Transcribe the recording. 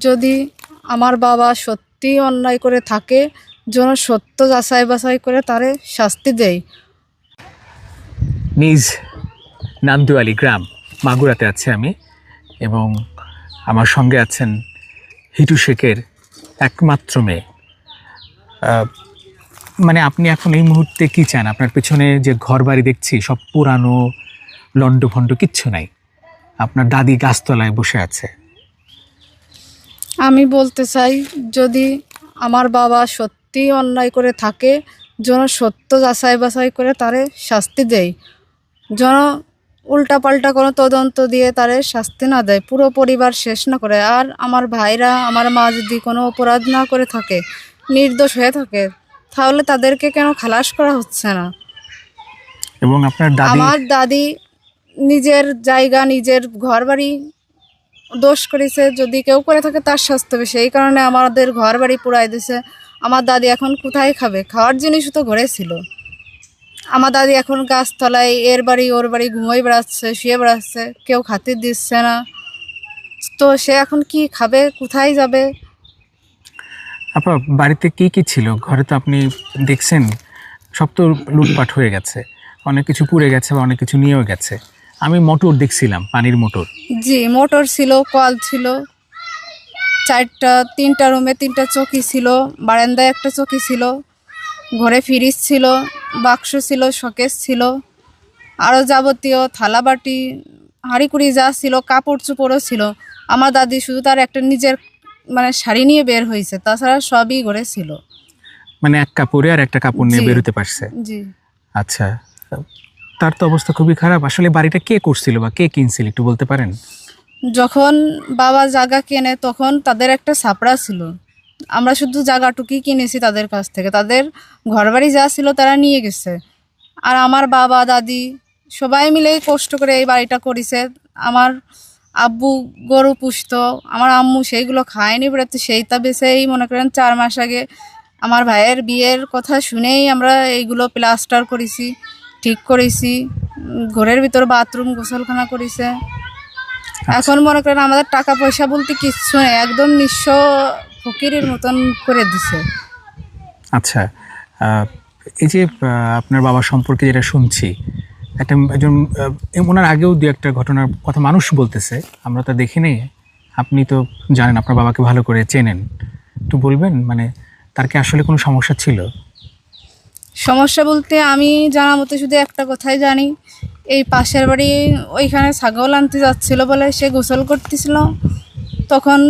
যদি আমার বাবা সত্যি অন্যায় করে থাকে, যেন সত্য যাচাই বাছাই করে তারে শাস্তি দেয়। নিজ নামদুয়ালি গ্রাম মাগুরাতে আছে আমি, এবং আমার সঙ্গে আছেন হিটু শেখের একমাত্র মেয়ে। মানে আপনি এখন এই মুহূর্তে কি চান? আপনার পেছনে যে ঘর বাড়ি দেখছি সব পুরানো, লন্ডভন্ড, কিচ্ছু নাই। আপনার দাদি গাছতলায় বসে আছে। আমি বলতে চাই, যদি আমার বাবা সত্যি অন্যায় করে থাকে, যেন সত্য যাচাই বাছাই করে তারে শাস্তি দেয়, যেন উল্টাপাল্টা কোনো তদন্ত দিয়ে তারে শাস্তি না দেয়, পুরো পরিবার শেষ না করে। আর আমার ভাইরা, আমার মা যদি কোনো অপরাধ না করে থাকে, নির্দোষ হয়ে থাকে, তাহলে তাদেরকে কেন খালাস করা হচ্ছে না? এবং আপনার আমার দাদি নিজের জায়গা, নিজের ঘর বাড়ি দোষ করেছে, যদি কেউ করে থাকে তার শাস্তি হবে। সেই কারণে আমাদের ঘর বাড়ি পুরাই দিছে। আমার দাদি এখন কোথায় খাবে? খাওয়ার জিনিসও তো ঘরে ছিল। আমার দাদি এখন গাছতলায় এর বাড়ি ওর বাড়ি ঘুমোই বেড়াচ্ছে, শুয়ে বেড়াচ্ছে, কেউ খাতির দিচ্ছে না। তো সে এখন কি খাবে, কোথায় যাবে? আপনার বাড়িতে কি কি ছিল? ঘরে তো আপনি দেখছেন সব তো লুটপাট হয়ে গেছে, অনেক কিছু পুড়ে গেছে বা অনেক কিছু নিয়েও গেছে। আমি মোটর দেখছিলাম, পানির মোটর। জি, মোটর ছিল, কল ছিল, তিনটা রুমে 3টা চৌকি ছিল, বারান্দায় একটা চৌকি ছিল, ঘরে ফ্রিজ ছিল, বাক্স ছিল, শোকেস ছিল, আরও যাবতীয় থালাবাটি, হাঁড়িকুড়ি যা ছিল, কাপড় চোপড়ও ছিল। আমার দাদি শুধু তার একটা নিজের শাড়ি নিয়ে বের হয়েছে, তাছাড়া সবই ঘরে ছিল। মানে এক কাপড়ে আর একটা কাপড় নিয়ে জি, বেরোতে পারছে। জি। আচ্ছা, তার তো অবস্থা খুবই খারাপ। আসলে বাড়িটা কে করছিল বা কে কিনছিল একটু বলতে পারেন? যখন বাবা জায়গা কেনে তখন তাদের একটা ছাপড়া ছিল। আমরা শুধু জায়গাটুকুই কিনেছি তাদের কাছ থেকে। তাদের ঘরবাড়ি যা ছিল তারা নিয়ে গেছে। আর আমার বাবা দাদি সবাই মিলেই কষ্ট করে এই বাড়িটা করেছে। আমার আব্বু গরু পুষতো, আমার আম্মু সেইগুলো খায়নি বেড়াতে, সেইটা বেছেই মনে করেন 4 মাস আগে আমার ভাইয়ের বিয়ের কথা শুনেই আমরা এইগুলো প্লাস্টার করেছি, ঠিক করেছি। ঘরের ভিতর বাথরুম, গোসলখানা করেছে। এখন মনে করেন আমাদের টাকা পয়সা বলতে কিচ্ছু নেই, একদম নিঃস্ব ফকিরের মতন করে দিছে। আচ্ছা, এই যে আপনার বাবা সম্পর্কে যেটা শুনছি, একজন ওনার আগেও দু একটা ঘটনার কথা মানুষ বলতেছে, আমরা তো দেখিনি। আপনি তো জানেন, আপনার বাবাকে ভালো করে চেনেন, একটু বলবেন মানে তার কি আসলে কোনো সমস্যা ছিল? সমস্যা বলতে আমি জানা মতে শুধু একটা কথাই জানি, এই পাশের বাড়ি ওইখানে ছাগল আনতে যাচ্ছিল বলে সে গোসল করতেছিল, তখন